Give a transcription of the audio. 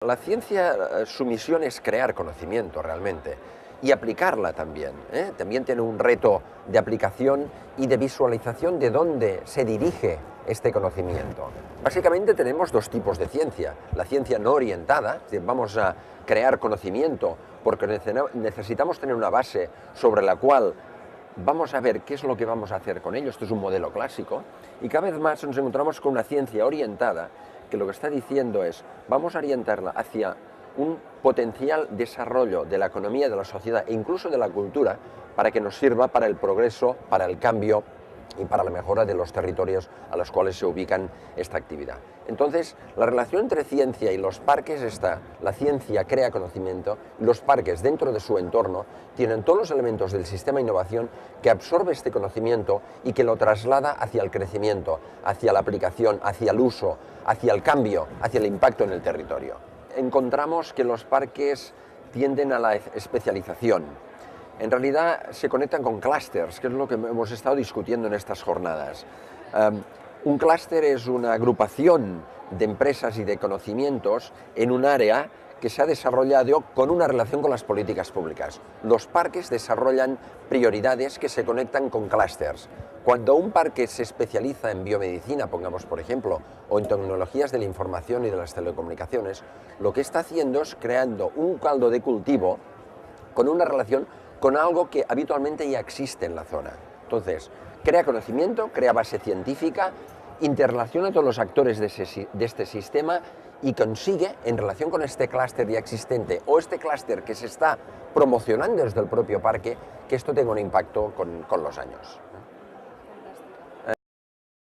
La ciencia, su misión es crear conocimiento realmente y aplicarla también, ¿eh? También tiene un reto de aplicación y de visualización de dónde se dirige este conocimiento. Básicamente tenemos dos tipos de ciencia. La ciencia no orientada, es decir, vamos a crear conocimiento porque necesitamos tener una base sobre la cual vamos a ver qué es lo que vamos a hacer con ello. Esto es un modelo clásico y cada vez más nos encontramos con una ciencia orientada que lo que está diciendo es, vamos a orientarla hacia un potencial desarrollo de la economía, de la sociedad e incluso de la cultura para que nos sirva para el progreso, para el cambio y para la mejora de los territorios a los cuales se ubican esta actividad. Entonces, la relación entre ciencia y los parques está, la ciencia crea conocimiento, y los parques dentro de su entorno tienen todos los elementos del sistema de innovación que absorbe este conocimiento y que lo traslada hacia el crecimiento, hacia la aplicación, hacia el uso, hacia el cambio, hacia el impacto en el territorio. Encontramos que los parques tienden a la especialización. En realidad se conectan con clústeres, que es lo que hemos estado discutiendo en estas jornadas. Un clúster es una agrupación de empresas y de conocimientos en un área que se ha desarrollado con una relación con las políticas públicas. Los parques desarrollan prioridades que se conectan con clústeres. Cuando un parque se especializa en biomedicina, pongamos por ejemplo, o en tecnologías de la información y de las telecomunicaciones, lo que está haciendo es creando un caldo de cultivo con una relación con algo que habitualmente ya existe en la zona. Entonces, crea conocimiento, crea base científica, interrelaciona a todos los actores de este sistema y consigue, en relación con este clúster ya existente o este clúster que se está promocionando desde el propio parque, que esto tenga un impacto con los años.